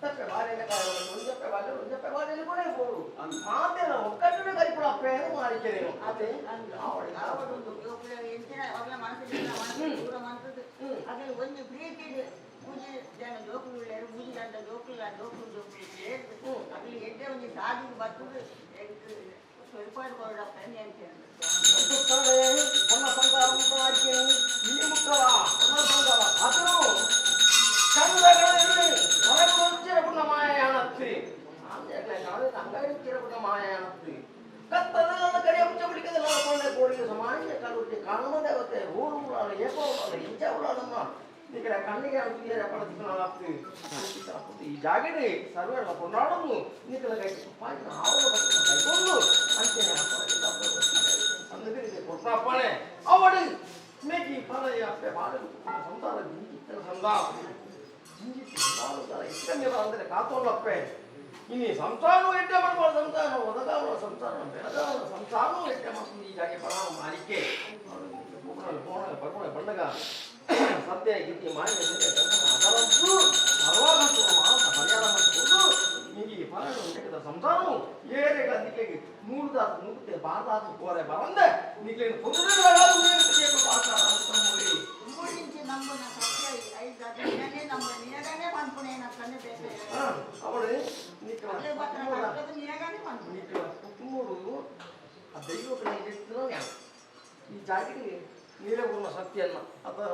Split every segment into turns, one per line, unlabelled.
ತಪ್ಪೆ ಬಾರಿನ ಕಾರಣ ಒಂದಪ್ಪೆ ಬಾರಿನ ಕೊನೆ ಬೋಡು ಮಾತೇನ ಒಕ್ಕಟ್ಟನೆ ಕರಿಪುರ ಅಪ್ಪೆ ಮಾರಿಕೆ ಅದೇ
ಯಾವದೊಂದು ಎಂಚಿನ ಅವಳ ಮನಸ್ಸಿನ ದೂರ ಮನಸ್ಸು ಅದೇ ಒಂದು ಪ್ರೀತಿ ಪೂಜೆ ಜನ ಜೋಕುಲು ಪೂಜೆ ಗಂಟ ಜೋಕುಲು ಅಲ್ಲಿ ಎಡ್ಡೆ ಒಂದು ಸಾಧಿಗೆ ಬರ್ತದೆ ಸ್ವಲ್ಪ ಕೊಡಪ್ಪ ಅಂತ
ನನ್ನ ಸಂಸಾರ ಮುಖವಾಕ್ಯನು ಈ ಮುಖವ ನನ್ನ ಸಂಸಾರ ಅದನ್ನು ಚಂದಗಳಲ್ಲಿ ಹೊರಗೊಂಚಿರಪುಣ ಮಾಯಾಣತ್ತಿ ಅಂಗಡಿಚಿರಪುಣ ಮಾಯಾಣತ್ತಿ ಕತ್ತಲೆಲ್ಲ ಕಡೆಯ ಮುಚ್ಚ ಬಿಡಿಕದಲ್ಲ ಕೊಂಡೆ ಕೋಳಿಗೆ ಸಮಾನ್ಯ ಕಲ್ಲುರ್ತಿ ಕಾಣದೇವತೆ ಊರುಗಳಾಳು ಏಕೋಳಾಳು ಇಂಚವುಳಾಳಮ್ಮ ನಿಖರ ಕಣ್ಣಿಗೆ ಅಡುಗೆಯ ಪಡೆದುಕೊಳ್ಳಲಾಗ್ತೀವಿ ಈ ಜಾಗಡೆ ಸರ್ವೆಲ್ಲ ಕೊಂಡಾಡಲು ನಿಖಲ ಕೈ ಸುಪ್ಪಾಗಿ ಆವಲ ಬರ್ತದೆ ಕೈಕೊಂಡು ಅಂತೇನೆ ಅಂದಿಗೆ ಕೊಟ್ಟಪ್ಪಣೆ ಅವಳು ಮೇಕಿ ಪರಯ ಅಪ್ಪೆ ಬಾಳು ಸಂಸಾರ ಜಿಂಜಿತ್ತನ ಸಂಸಾರ ಜಿಂಜಿತ್ತು ಸಂಸಾರ ಇಷ್ಟಂಗೆಲ್ಲ ಅಂದರೆ ಕಾತೋಲ್ಲಪ್ಪೆ ಇನ್ನು ಸಂಸಾರನೂ ಎಡ್ಡೆ ಮಾಡ್ಬೋದು ಸಂಸಾರ ಒದಗಾವಳ ಸಂಸಾರ ಬೆಳಗಾವಳ ಸಂಸಾರನೂ ಎಡ್ಡೆ ಮಾಡ್ತೀನಿ ಈ ಜಾಗೆ ಪರ ಮಾಲಿಕೆ ಪರ್ಕೊಂಡ ಬಂಡಗ ಸತ್ಯ ಗಿತ್ತಿ ಮಾಡಿ ಅದರಂತೂ ಸರ್ವಾಗಂತೂ ಮಾತ ಪರಿಹಾರ ಮಾಡಿಕೊಂಡು ನಿಮಗೆ ಫಲ ಸಂಸಾರವು ಏರೆಗ ನಿಖಿಗೆ ಮೂರ್ದಾತು ಮುಕ್ತೆ ಬಾದಾತು ಕೋರೆ ಬರಂದೆ ನಿಖಿನ ಪುತ್ರರಾದ ಭಾಷಾ ಅವಳು ಮೂರು ಆ ದೈವ ಈ ಜಾತಿಗೆ ನೀರೇ ಬರುವ ಶಕ್ತಿಯನ್ನ ಅಥವಾ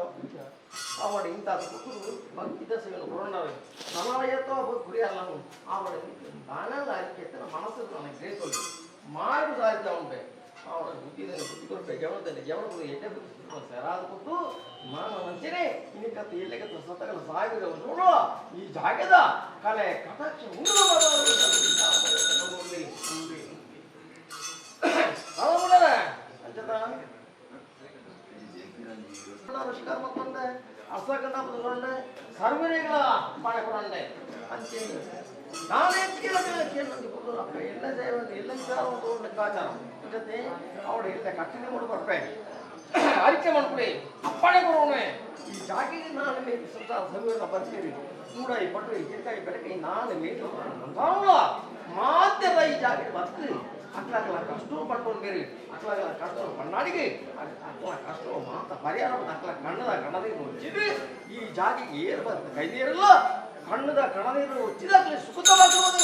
ಅವಡ ಇಂಥ ಕುಕ್ಕರು ಭಕ್ತಿದ ಸೇವೆಯನ್ನು ಕೊರೊಂಡವೆ ನಲವೈವತ್ತೋ ಹೋಗಿ ಗುರಿಯಲ್ಲ ಅವಡ ನಾನೆಲ್ಲ ಅರಿಕೆತ್ತನ ಮನಸ್ಸು ನನಗೆ ಗ್ರಹಿಸೋದು ಮಾರು ಸಾರಿತ ಉಂಟೆ ಅವರ ಬುದ್ಧಿದಲ್ಲಿ ಬುದ್ಧಿ ಕೊಡ್ಬೇಕು ಜವನದಲ್ಲಿ ಜವನ ಎಡ್ಡೆ ಬುದ್ಧಿ ಸೆರಾದ ಕೊಟ್ಟು ಮಾನ ಮಂಚನೆ ಇನ್ನಿಕತ್ತು ಎಲ್ಲೆಗತ್ತು ಸತಗಲ ಸಾವಿರ ನೋಡುವ ಈ ಜಾಗದ ಕಲೆ ಕಟಾಕ್ಷ ಉಂಡು ಶಿಕಾರ ಮಕ್ಕಂಡೆ ಅಸಗಂಡ ಬಂದ್ಕೊಂಡೆ ಸರ್ವರಿಗಳ ಮಾಡಿಕೊಂಡೆ ಅಂಚೆ ನಾನೇ ಕೇಳಿ ಕೊಡೋರಪ್ಪ ಎಲ್ಲ ಸೇವೆ ಎಲ್ಲ ವಿಚಾರ ಲೆಕ್ಕಾಚಾರ ಜೊತೆ ಅವಳು ಎಲ್ಲ ಕಟ್ಟಿಗೆ ಮಾಡ್ಕೊಡ್ಪೆ ಅರಿಕೆ ಮಾಡ್ಕೊಡಿ ಅಪ್ಪಣೆ ಕೊಡೋಣ ಈ ಜಾಗಿಗೆ ನಾನು ಮೇಲೆ ಸಂಸಾರ ಸಭೆಯನ್ನ ಬರ್ತೀರಿ ಕೂಡ ಈ ಪಟ್ಟು ಗಿರ್ಕಾಯಿ ಬೆಳಕಾಯಿ ನಾನು ಮೇಲೆ ಅಂತಾವಲ್ಲ ಮಾತೆಲ್ಲ ಈ ಜಾಗ ಬರ್ತೀರಿ ಅಕ್ಲಾಗಲ ಕಷ್ಟ ಪಡ್ಕೊಂಡು ಬೇರೆ ಅಕ್ಲಾಗಲ ಕಷ್ಟ ಕಣ್ಣಾಡಿಗೆ ಅಕ್ಲ ಕಷ್ಟ ಮಾತ ಪರಿಹಾರ ಅಕ್ಲ ಕಣ್ಣದ ಕಣನೀರು ಹೊಚ್ಚಿದ್ರೆ ಈ ಜಾಗಿಗೆ ಏರು ಬರ್ತದೆ ಕೈ ನೀರಲ್ಲ ಕಣ್ಣದ ಕಣನೀರು ಹೊಚ್ಚಿದಾಗಲೇ ಸುಖವಾಗುವುದು